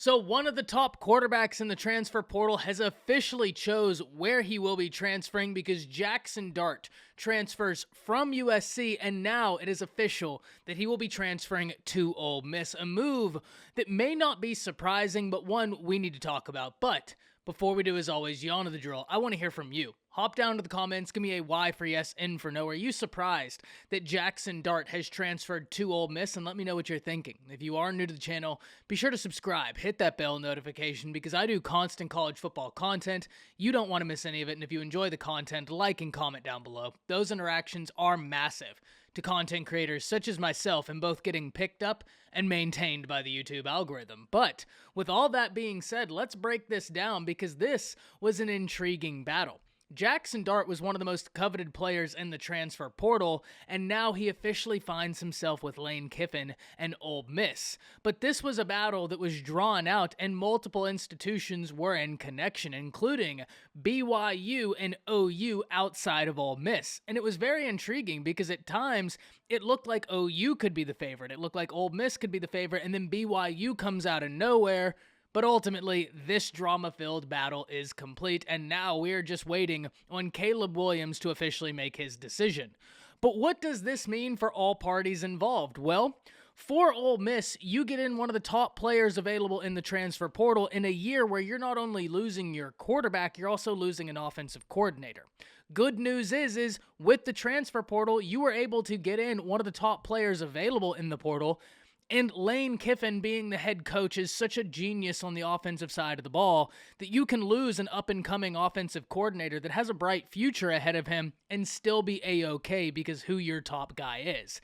So one of the top quarterbacks in the transfer portal has officially chose where he will be transferring because Jaxson Dart transfers from USC, and now it is official that he will be transferring to Ole Miss, a move that may not be surprising, but one we need to talk about. But before we do, as always, you all know the drill. I want to hear from you. Hop down to the comments, give me a Y for yes, N for no. Are you surprised that Jaxson Dart has transferred to Ole Miss? And let me know what you're thinking. If you are new to the channel, be sure to subscribe, hit that bell notification, because I do constant college football content. You don't want to miss any of it, and if you enjoy the content, like and comment down below. Those interactions are massive to content creators such as myself in both getting picked up and maintained by the YouTube algorithm. But with all that being said, let's break this down because this was an intriguing battle. Jaxson Dart was one of the most coveted players in the transfer portal, and now he officially finds himself with Lane Kiffin and Ole Miss. But this was a battle that was drawn out, and multiple institutions were in connection, including BYU and OU outside of Ole Miss. And it was very intriguing because at times it looked like OU could be the favorite. It looked like Ole Miss could be the favorite, and then BYU comes out of nowhere. But ultimately, this drama-filled battle is complete, and now we're just waiting on Caleb Williams to officially make his decision. But what does this mean for all parties involved? Well, for Ole Miss, you get in one of the top players available in the transfer portal in a year where you're not only losing your quarterback, you're also losing an offensive coordinator. Good news is with the transfer portal, you were able to get in one of the top players available in the portal. And Lane Kiffin, being the head coach, is such a genius on the offensive side of the ball that you can lose an up-and-coming offensive coordinator that has a bright future ahead of him and still be A-OK because who your top guy is.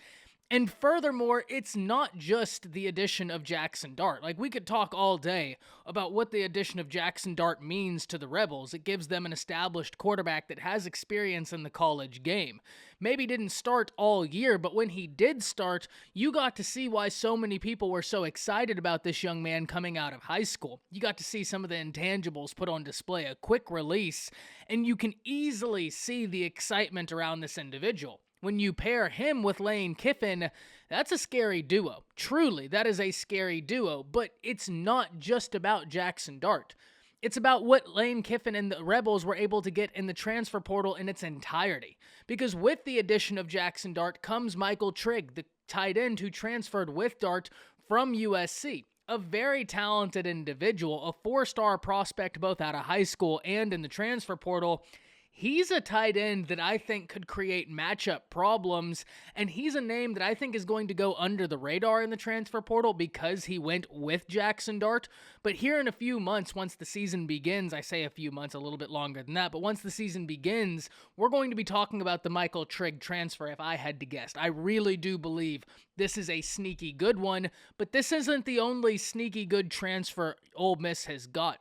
And furthermore, it's not just the addition of Jaxson Dart. Like, we could talk all day about what the addition of Jaxson Dart means to the Rebels. It gives them an established quarterback that has experience in the college game. Maybe didn't start all year, but when he did start, you got to see why so many people were so excited about this young man coming out of high school. You got to see some of the intangibles put on display, a quick release, and you can easily see the excitement around this individual. When you pair him with Lane Kiffin, that's a scary duo. Truly, that is a scary duo, but it's not just about Jaxson Dart. It's about what Lane Kiffin and the Rebels were able to get in the transfer portal in its entirety. Because with the addition of Jaxson Dart comes Michael Trigg, the tight end who transferred with Dart from USC. A very talented individual, a four-star prospect both out of high school and in the transfer portal. He's a tight end that I think could create matchup problems, and he's a name that I think is going to go under the radar in the transfer portal because he went with Jaxson Dart. But here in a few months, once the season begins, I say a few months, a little bit longer than that, but once the season begins, we're going to be talking about the Michael Trigg transfer if I had to guess. I really do believe this is a sneaky good one, but this isn't the only sneaky good transfer Ole Miss has got.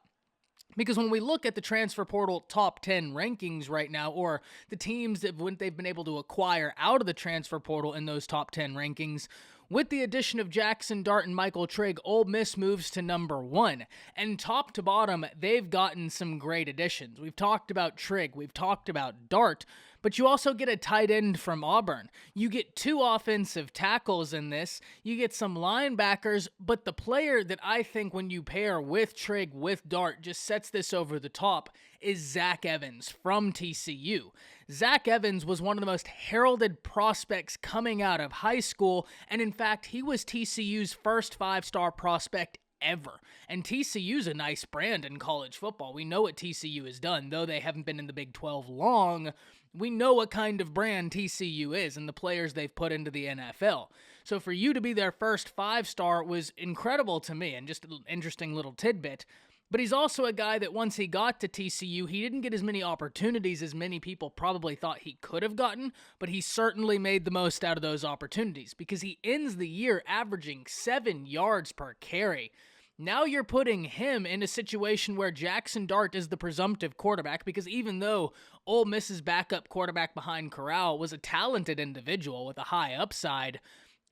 Because when we look at the transfer portal top 10 rankings right now, or the teams that they've been able to acquire out of the transfer portal in those top 10 rankings, with the addition of Jaxson Dart and Michael Trigg, Ole Miss moves to number 1. And top to bottom, they've gotten some great additions. We've talked about Trigg, we've talked about Dart, but you also get a tight end from Auburn. You get 2 offensive tackles in this. You get some linebackers, but the player that I think when you pair with Trigg, with Dart, just sets this over the top is Zach Evans from TCU. Zach Evans was one of the most heralded prospects coming out of high school, and in fact, he was TCU's first 5-star prospect ever. And TCU's a nice brand in college football. We know what TCU has done. Though they haven't been in the Big 12 long, we know what kind of brand TCU is and the players they've put into the NFL. So for you to be their first 5-star was incredible to me, and just an interesting little tidbit. But he's also a guy that once he got to TCU, he didn't get as many opportunities as many people probably thought he could have gotten, but he certainly made the most out of those opportunities because he ends the year averaging 7 yards per carry. Now you're putting him in a situation where Jaxson Dart is the presumptive quarterback, because even though Ole Miss's backup quarterback behind Corral was a talented individual with a high upside,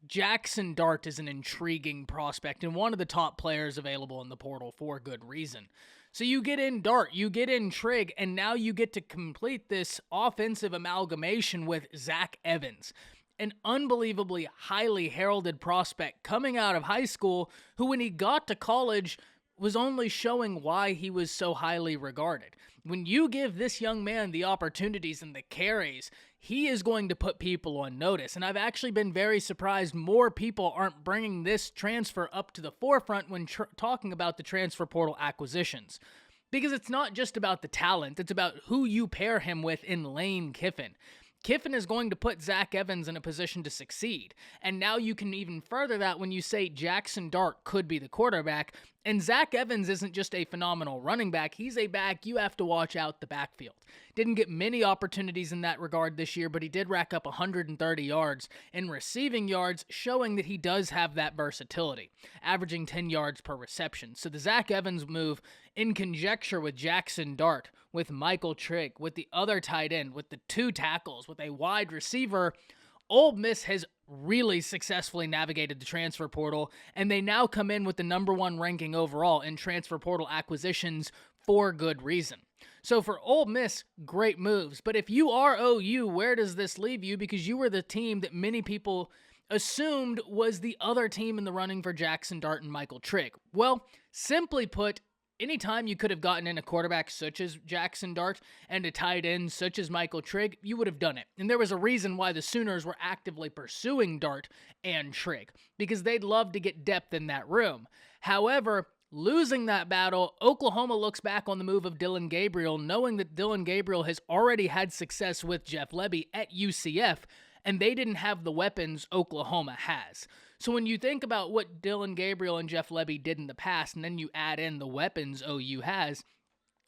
Jaxson Dart is an intriguing prospect and one of the top players available in the portal for good reason. So you get in Dart, you get in Trigg, and now you get to complete this offensive amalgamation with Zach Evans, an unbelievably highly heralded prospect coming out of high school who, when he got to college, was only showing why he was so highly regarded. When you give this young man the opportunities and the carries, he is going to put people on notice. And I've actually been very surprised more people aren't bringing this transfer up to the forefront when talking about the transfer portal acquisitions. Because it's not just about the talent, it's about who you pair him with in Lane Kiffin. Kiffin is going to put Zach Evans in a position to succeed. And now you can even further that when you say Jaxson Dart could be the quarterback. And Zach Evans isn't just a phenomenal running back. He's a back you have to watch out the backfield. Didn't get many opportunities in that regard this year, but he did rack up 130 yards in receiving yards, showing that he does have that versatility, averaging 10 yards per reception. So the Zach Evans move, in conjecture with Jaxson Dart, with Michael Trigg, with the other tight end, with the 2 tackles, with a wide receiver, Ole Miss has really successfully navigated the transfer portal, and they now come in with the #1 ranking overall in transfer portal acquisitions for good reason. So for Ole Miss, great moves. But if you are OU, where does this leave you? Because you were the team that many people assumed was the other team in the running for Jaxson Dart and Michael Trigg. Well, simply put, anytime you could have gotten in a quarterback such as Jaxson Dart and a tight end such as Michael Trigg, you would have done it. And there was a reason why the Sooners were actively pursuing Dart and Trigg, because they'd love to get depth in that room. However, losing that battle, Oklahoma looks back on the move of Dillon Gabriel, knowing that Dillon Gabriel has already had success with Jeff Lebby at UCF, and they didn't have the weapons Oklahoma has. So when you think about what Dillon Gabriel and Jeff Lebby did in the past, and then you add in the weapons OU has,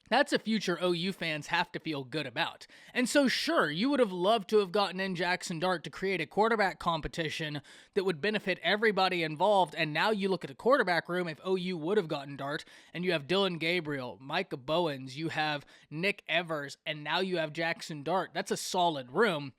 that's a future OU fans have to feel good about. And so sure, you would have loved to have gotten in Jaxson Dart to create a quarterback competition that would benefit everybody involved, and now you look at the quarterback room, if OU would have gotten Dart, and you have Dillon Gabriel, Micah Bowens, you have Nick Evers, and now you have Jaxson Dart, that's a solid room.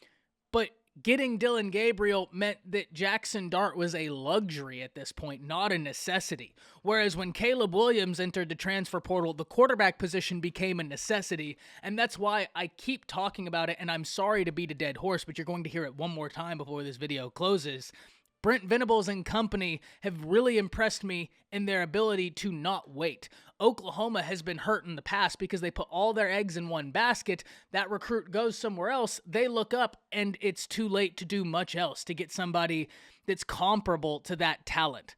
But getting Dillon Gabriel meant that Jaxson Dart was a luxury at this point, not a necessity. Whereas when Caleb Williams entered the transfer portal, the quarterback position became a necessity, and that's why I keep talking about it, and I'm sorry to beat a dead horse, but you're going to hear it one more time before this video closes. Brent Venables and company have really impressed me in their ability to not wait. Oklahoma has been hurt in the past because they put all their eggs in one basket. That recruit goes somewhere else. They look up and it's too late to do much else to get somebody that's comparable to that talent.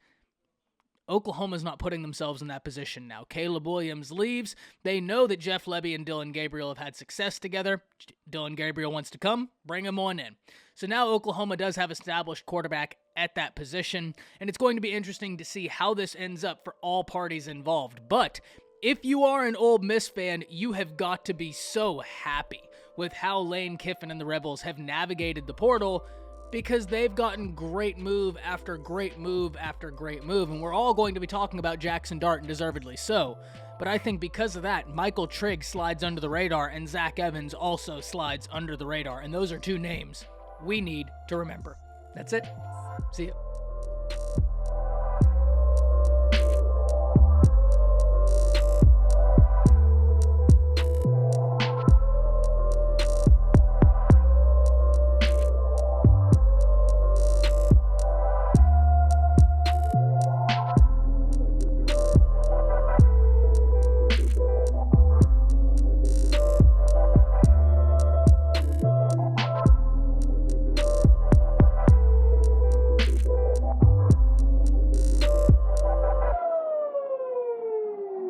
Oklahoma's not putting themselves in that position now. Caleb Williams leaves. They know that Jeff Lebby and Dillon Gabriel have had success together. Dillon Gabriel wants to come. Bring him on in. So now Oklahoma does have established quarterback at that position, and it's going to be interesting to see how this ends up for all parties involved. But if you are an Ole Miss fan, you have got to be so happy with how Lane Kiffin and the Rebels have navigated the portal, because they've gotten great move after great move after great move, and we're all going to be talking about Jaxson Dart, and deservedly so. But I think because of that, Michael Trigg slides under the radar, and Zach Evans also slides under the radar, and those are 2 names we need to remember. That's it. See ya.